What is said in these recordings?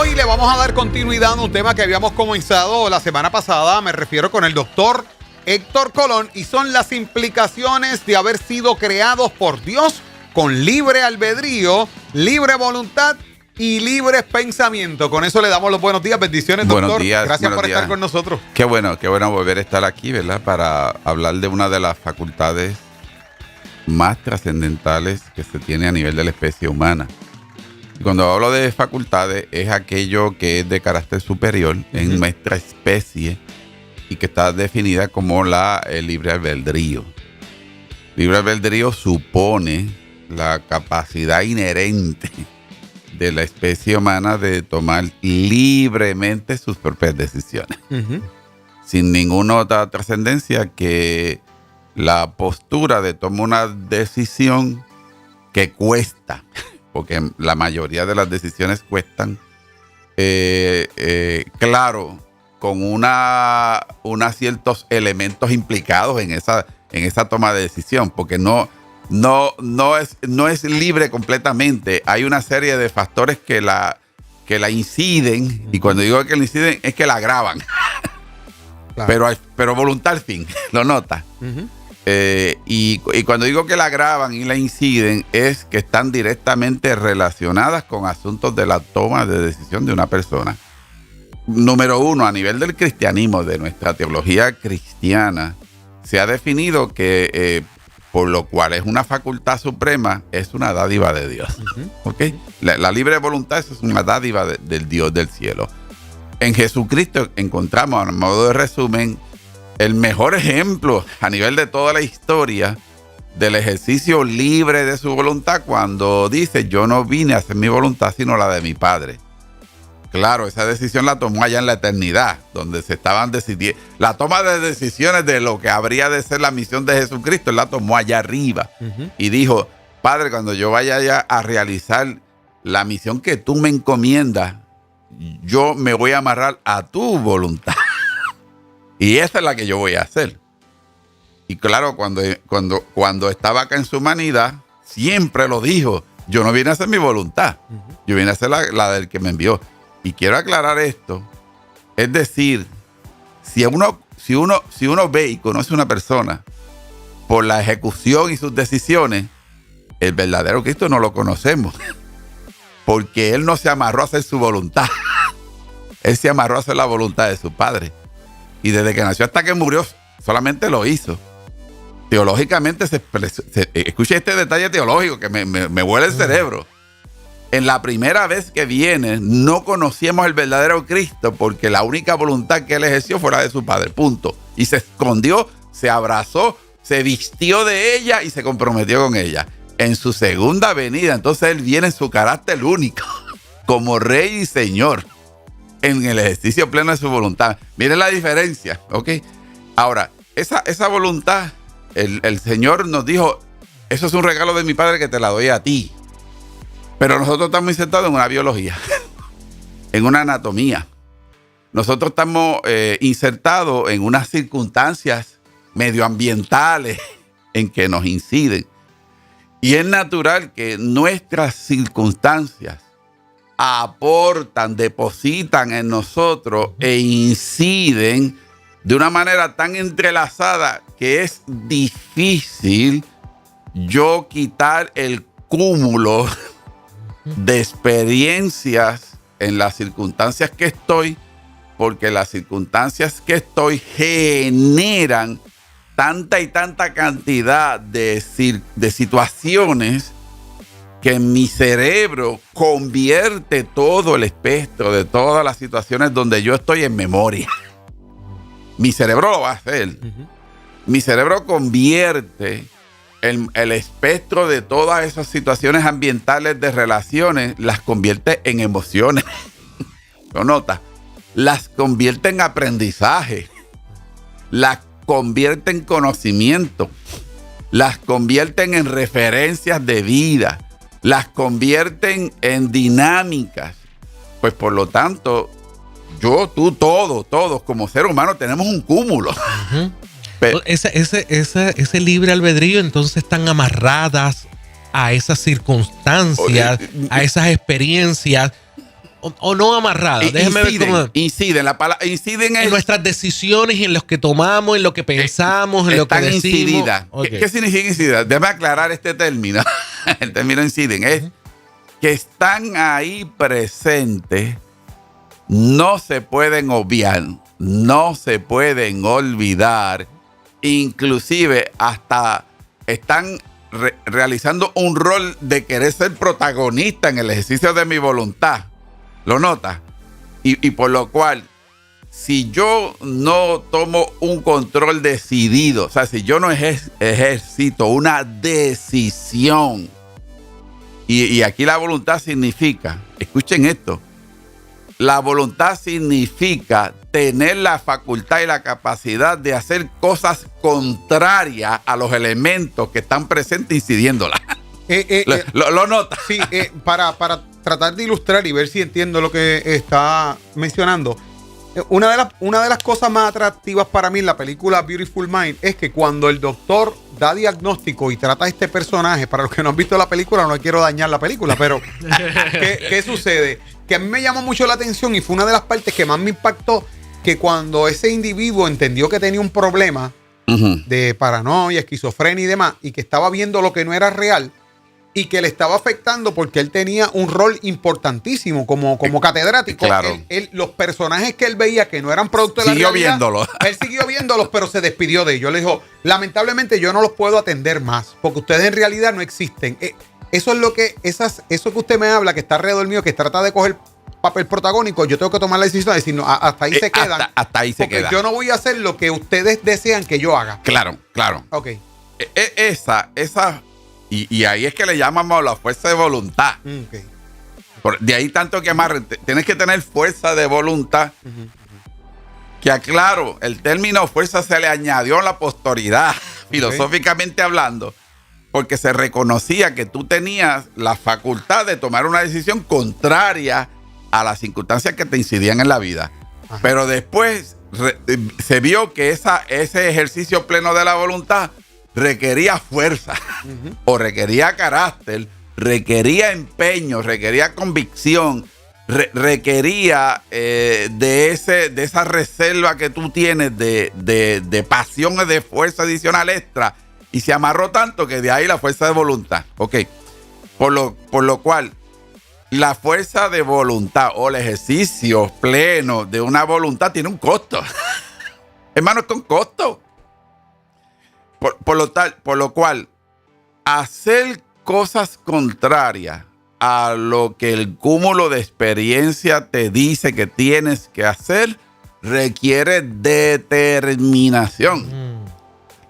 Hoy le vamos a dar continuidad a un tema que habíamos comenzado la semana pasada. Me refiero con el doctor Héctor Colón, y son las implicaciones de haber sido creados por Dios con libre albedrío, libre voluntad y libre pensamiento. Con eso le damos los buenos días. Bendiciones, doctor. Buenos días. Gracias por estar con nosotros. Qué bueno volver a estar aquí, ¿verdad? Para hablar de una de las facultades más trascendentales que se tiene a nivel de la especie humana. Y cuando hablo de facultades, es aquello que es de carácter superior en nuestra especie y que está definida como el libre albedrío. Libre albedrío supone la capacidad inherente de la especie humana de tomar libremente sus propias decisiones, sin ninguna otra trascendencia que la postura de tomar una decisión que cuesta, porque la mayoría de las decisiones cuestan, claro, con una ciertos elementos implicados en esa toma de decisión, porque no es libre completamente. Hay una serie de factores que la inciden, y cuando digo que la inciden es que la agravan. Claro. Pero voluntad al fin, lo nota. Y cuando digo que la agravan y la inciden es que están directamente relacionadas con asuntos de la toma de decisión de una persona. Número uno, a nivel del cristianismo, de nuestra teología cristiana, se ha definido que por lo cual es una facultad suprema, es una dádiva de Dios. ¿Okay? La libre voluntad es una dádiva del Dios del cielo. En Jesucristo encontramos, a modo de resumen, el mejor ejemplo a nivel de toda la historia del ejercicio libre de su voluntad, cuando dice: yo no vine a hacer mi voluntad sino la de mi Padre. Claro, esa decisión la tomó allá en la eternidad, donde se estaban decidiendo. La toma de decisiones de lo que habría de ser la misión de Jesucristo, él la tomó allá arriba. Y dijo: Padre, cuando yo vaya allá a realizar la misión que tú me encomiendas, yo me voy a amarrar a tu voluntad. Y esa es la que yo voy a hacer. Y claro, cuando estaba acá en su humanidad, siempre lo dijo: yo no vine a hacer mi voluntad, yo vine a hacer la del que me envió. Y quiero aclarar esto. Es decir, si uno ve y conoce a una persona por la ejecución y sus decisiones, el verdadero Cristo no lo conocemos. Porque Él no se amarró a hacer su voluntad. Él se amarró a hacer la voluntad de su Padre. Y desde que nació hasta que murió, solamente lo hizo. Teológicamente escuche este detalle teológico que me vuela el cerebro. En la primera vez que viene, no conocíamos el verdadero Cristo porque la única voluntad que Él ejerció fue la de su Padre, punto. Y se escondió, se abrazó, se vistió de ella y se comprometió con ella. En su segunda venida, entonces Él viene en su carácter único, como Rey y Señor, en el ejercicio pleno de su voluntad. Miren la diferencia, ¿ok? Ahora, esa voluntad, el Señor nos dijo: eso es un regalo de mi Padre que te la doy a ti. Pero nosotros estamos insertados en una biología, en una anatomía. Nosotros estamos insertados en unas circunstancias medioambientales en que nos inciden. Y es natural que nuestras circunstancias aportan, depositan en nosotros e inciden de una manera tan entrelazada que es difícil yo quitar el cúmulo de experiencias en las circunstancias que estoy, porque las circunstancias que estoy generan tanta y tanta cantidad de situaciones que mi cerebro convierte todo el espectro de todas las situaciones donde yo estoy en memoria. Mi cerebro lo va a hacer. Mi cerebro convierte el espectro de todas esas situaciones ambientales de relaciones, las convierte en emociones. ¿Lo notas? Las convierte en aprendizaje. Las convierte en conocimiento. Las convierten en referencias de vida. Las convierten en dinámicas. Pues por lo tanto, yo, tú, todos como ser humano tenemos un cúmulo. Ese libre albedrío, entonces están amarradas a esas circunstancias, a esas experiencias o no amarradas. Déjeme ver cómo. Inciden, la palabra inciden En es. nuestras decisiones y en los que tomamos, en lo que pensamos, en lo que Están decimos. incididas. Okay. ¿Qué significa incidida? Déjame aclarar este término. El término inciden es que están ahí presentes, no se pueden obviar, no se pueden olvidar, inclusive hasta están realizando un rol de querer ser protagonista en el ejercicio de mi voluntad. ¿Lo notas? Y por lo cual, si yo no tomo un control decidido, o sea, si yo no ejercito una decisión, y aquí la voluntad significa, escuchen esto, la voluntad significa tener la facultad y la capacidad de hacer cosas contrarias a los elementos que están presentes incidiéndolas. ¿Lo notas? Sí, para tratar de ilustrar y ver si entiendo lo que está mencionando. Una de las cosas más atractivas para mí en la película Beautiful Mind es que cuando el doctor da diagnóstico y trata a este personaje, para los que no han visto la película, no quiero dañar la película, pero ¿qué sucede? Que a mí me llamó mucho la atención y fue una de las partes que más me impactó, que cuando ese individuo entendió que tenía un problema de paranoia, esquizofrenia y demás, y que estaba viendo lo que no era real, y que le estaba afectando porque él tenía un rol importantísimo como catedrático. Claro. Los personajes que él veía que no eran producto de la realidad, viéndolos. Él siguió viéndolos, pero se despidió de ellos. Le dijo, lamentablemente yo no los puedo atender más, porque ustedes en realidad no existen. Eso es lo que, eso que usted me habla, que está alrededor mío, que trata de coger papel protagónico, yo tengo que tomar la decisión de decir, no, hasta ahí se quedan. Hasta ahí se porque queda. yo no voy a hacer lo que ustedes desean que yo haga. Claro. Ok. Esa y ahí es que le llamamos la fuerza de voluntad. Okay. De ahí tanto que amarre. Tienes que tener fuerza de voluntad. Que aclaro, el término fuerza se le añadió a la posteridad, filosóficamente hablando, porque se reconocía que tú tenías la facultad de tomar una decisión contraria a las circunstancias que te incidían en la vida. Ajá. Pero después se vio que ese ejercicio pleno de la voluntad requería fuerza, o requería carácter, requería empeño, requería convicción, requería de esa reserva que tú tienes de pasiones, de fuerza adicional extra, y se amarró tanto que de ahí la fuerza de voluntad. Ok, por lo cual la fuerza de voluntad o el ejercicio pleno de una voluntad tiene un costo. Hermano, es con costo. Por lo cual, hacer cosas contrarias a lo que el cúmulo de experiencia te dice que tienes que hacer requiere determinación,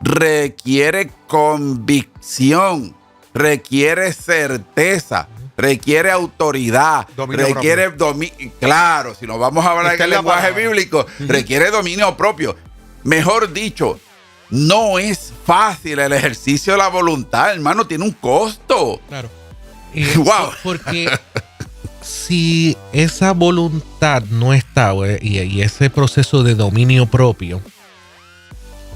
requiere convicción, requiere certeza, requiere autoridad, requiere dominio. Claro, si nos vamos a hablar en el lenguaje bíblico, requiere dominio propio. Mejor dicho, no es fácil el ejercicio de la voluntad, hermano, tiene un costo. Claro. Wow. Porque si esa voluntad no está, y ese proceso de dominio propio,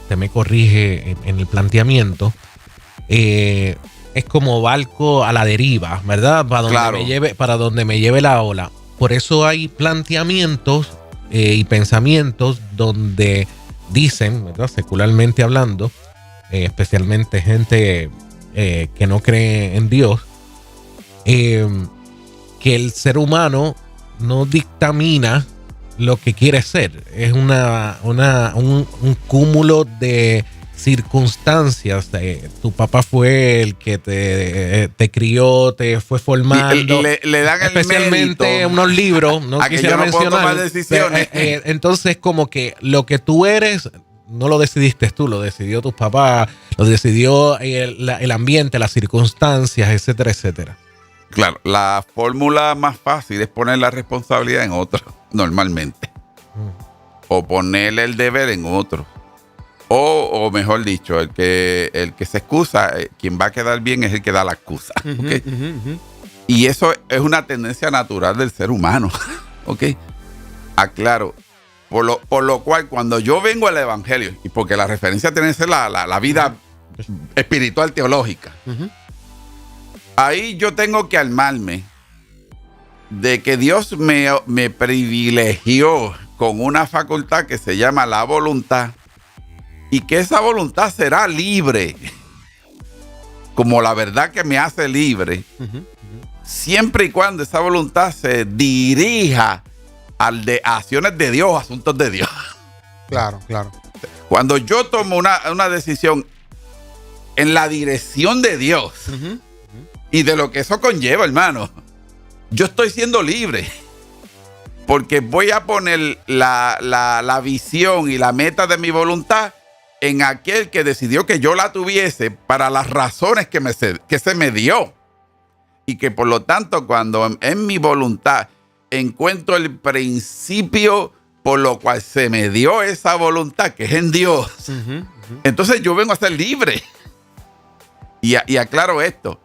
usted me corrige en el planteamiento, es como barco a la deriva, ¿verdad? Para donde me lleve la ola. Por eso hay planteamientos y pensamientos donde dicen, ¿verdad? Secularmente hablando, especialmente gente que no cree en Dios, que el ser humano no dictamina lo que quiere ser. Es un cúmulo de circunstancias. Tu papá fue el que te crió, te fue formando. Le dan especialmente el mérito unos libros, no a quisiera que yo no mencionar. puedo tomar decisiones. Entonces, como que lo que tú eres no lo decidiste tú, lo decidió tus papás, lo decidió el ambiente, las circunstancias, etcétera, etcétera. Claro, la fórmula más fácil es poner la responsabilidad en otro, normalmente. O ponerle el deber en otro. O mejor dicho, el que se excusa, quien va a quedar bien es el que da la excusa. ¿Okay? Y eso es una tendencia natural del ser humano. ¿Ok? Aclaro. Por lo cual, cuando yo vengo al evangelio, y porque la referencia tiene que ser la vida espiritual teológica, ahí yo tengo que armarme de que Dios me privilegió con una facultad que se llama la voluntad y que esa voluntad será libre, como la verdad que me hace libre, siempre y cuando esa voluntad se dirija a acciones de Dios, asuntos de Dios. Claro, claro. Cuando yo tomo una decisión en la dirección de Dios y de lo que eso conlleva, hermano, yo estoy siendo libre. Porque voy a poner la visión y la meta de mi voluntad en aquel que decidió que yo la tuviese para las razones que se me dio. Y que por lo tanto, cuando en mi voluntad encuentro el principio por lo cual se me dio esa voluntad, que es en Dios, entonces yo vengo a ser libre. Y aclaro esto.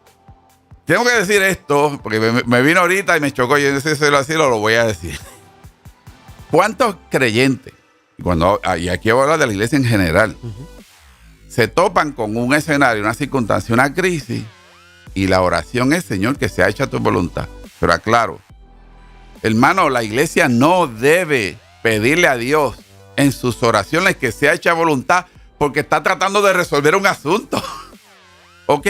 Tengo que decir esto, porque me vino ahorita y me chocó. Yo no sé si lo voy a decir. ¿Cuántos creyentes, y aquí voy a hablar de la iglesia en general, se topan con un escenario, una circunstancia, una crisis, y la oración es, Señor, que sea hecha tu voluntad? Pero aclaro, hermano, la iglesia no debe pedirle a Dios en sus oraciones que sea hecha voluntad porque está tratando de resolver un asunto. ¿Ok?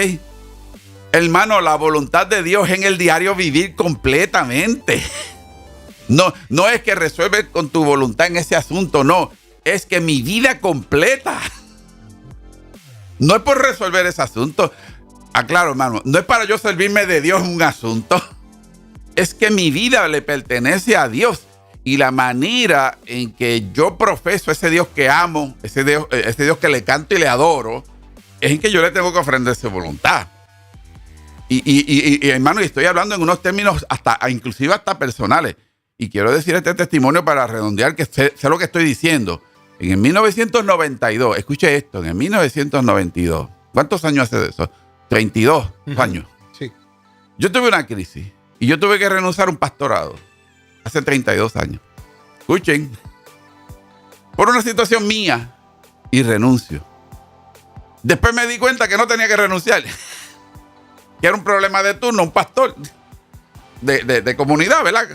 Hermano, la voluntad de Dios en el diario vivir completamente. No es que resuelve con tu voluntad en ese asunto, no. Es que mi vida completa. No es por resolver ese asunto. Aclaro, hermano, no es para yo servirme de Dios en un asunto. Es que mi vida le pertenece a Dios. Y la manera en que yo profeso ese Dios que amo, ese Dios que le canto y le adoro, es en que yo le tengo que ofrecer su voluntad. Y hermano, y estoy hablando en unos términos inclusive hasta personales. Y quiero decir este testimonio para redondear que sé lo que estoy diciendo. En el 1992, escuche esto, en el 1992, ¿cuántos años hace de eso? 32 años. Sí. Yo tuve una crisis y yo tuve que renunciar a un pastorado hace 32 años. Escuchen, por una situación mía, y renuncio. Después me di cuenta que no tenía que renunciar, que era un problema de turno, un pastor de comunidad, ¿verdad?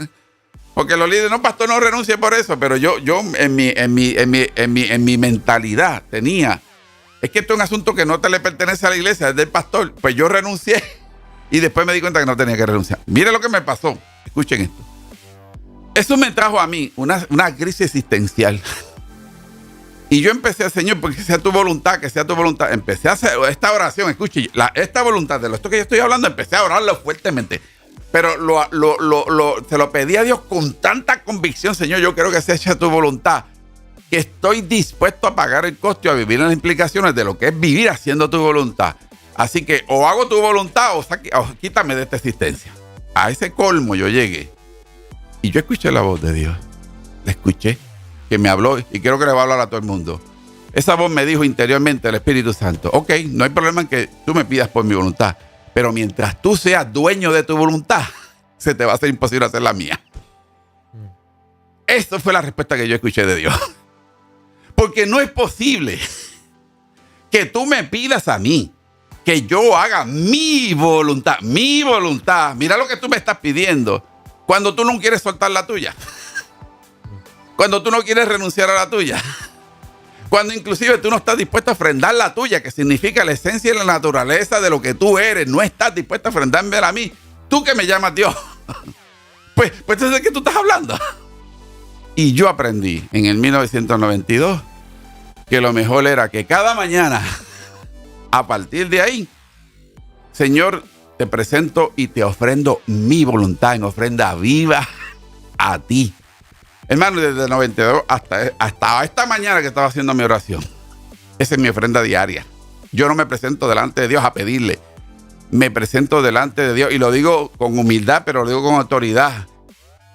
Porque los líderes, no, pastor, no renuncie por eso, pero yo en mi mentalidad tenía, es que esto es un asunto que no te le pertenece a la iglesia, es del pastor. Pues yo renuncié y después me di cuenta que no tenía que renunciar. Mire lo que me pasó, escuchen esto. Eso me trajo a mí una crisis existencial. Y yo empecé, Señor, porque sea tu voluntad, que sea tu voluntad. Empecé a hacer esta oración, escuche, esta voluntad de esto que yo estoy hablando, empecé a orarlo fuertemente. Pero se lo pedí a Dios con tanta convicción, Señor, yo quiero que sea hecha tu voluntad, que estoy dispuesto a pagar el costo y a vivir en las implicaciones de lo que es vivir haciendo tu voluntad. Así que o hago tu voluntad o quítame de esta existencia. A ese colmo yo llegué. Y yo escuché la voz de Dios. La escuché, que me habló, y quiero que le va a hablar a todo el mundo. Esa voz me dijo interiormente el Espíritu Santo: ok, no hay problema en que tú me pidas por mi voluntad, pero mientras tú seas dueño de tu voluntad, se te va a hacer imposible hacer la mía. Esa fue la respuesta que yo escuché de Dios. Porque no es posible que tú me pidas a mí que yo haga mi voluntad. Mira lo que tú me estás pidiendo cuando tú no quieres soltar la tuya. Cuando tú no quieres renunciar a la tuya. Cuando inclusive tú no estás dispuesto a ofrendar la tuya, que significa la esencia y la naturaleza de lo que tú eres. No estás dispuesto a ofrendarme a mí. Tú que me llamas Dios. Pues entonces, ¿de qué tú estás hablando? Y yo aprendí en el 1992 que lo mejor era que cada mañana, a partir de ahí, Señor, te presento y te ofrendo mi voluntad en ofrenda viva a ti. Hermano, desde el 92 hasta esta mañana que estaba haciendo mi oración, esa es mi ofrenda diaria. Yo no me presento delante de Dios a pedirle. Me presento delante de Dios, y lo digo con humildad, pero lo digo con autoridad,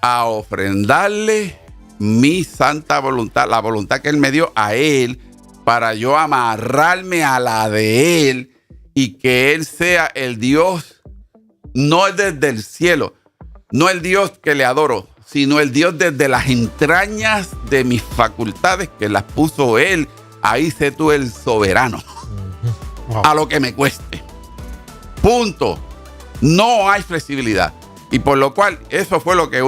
a ofrendarle mi santa voluntad, la voluntad que Él me dio a Él, para yo amarrarme a la de Él, y que Él sea el Dios, no desde el cielo, no el Dios que le adoro, sino el Dios desde las entrañas de mis facultades, que las puso Él. Ahí sé tú el soberano. Wow. A lo que me cueste. Punto. No hay flexibilidad. Y por lo cual, eso fue lo que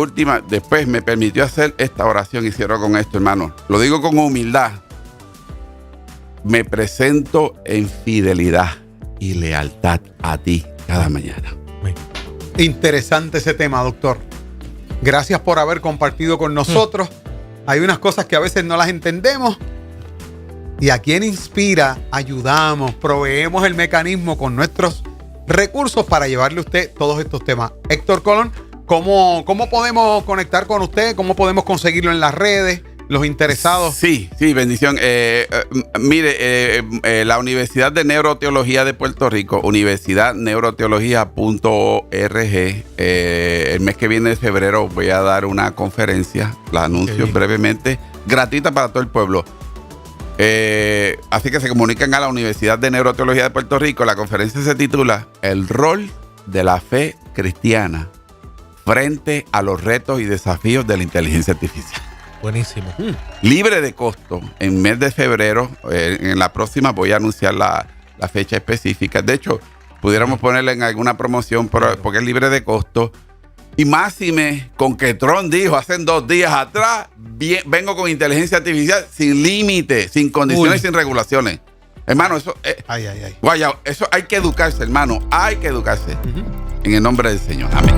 después me permitió hacer esta oración y cierro con esto, hermano. Lo digo con humildad. Me presento en fidelidad y lealtad a ti cada mañana. Interesante ese tema, doctor. Gracias por haber compartido con nosotros. Hay unas cosas que a veces no las entendemos. Y aquí en Inspira ayudamos, proveemos el mecanismo con nuestros recursos para llevarle a usted todos estos temas. Héctor Colón, ¿cómo podemos conectar con usted? ¿Cómo podemos conseguirlo en las redes? Los interesados. Sí, bendición. Mire, la Universidad de Neuroteología de Puerto Rico, universidadneuroteología.org, el mes que viene de febrero voy a dar una conferencia, la anuncio brevemente, gratuita para todo el pueblo. Así que se comunican a la Universidad de Neuroteología de Puerto Rico. La conferencia se titula El rol de la fe cristiana frente a los retos y desafíos de la inteligencia artificial. Buenísimo. Libre de costo, en mes de febrero. En la próxima voy a anunciar la fecha específica. De hecho, pudiéramos ponerla en alguna promoción porque es libre de costo. Y máxime con que Tron dijo hace 2 días atrás, vengo con inteligencia artificial sin límite, sin condiciones, sin regulaciones. Hermano, eso guaya, eso hay que educarse, hermano. Hay que educarse. En el nombre del Señor. Amén.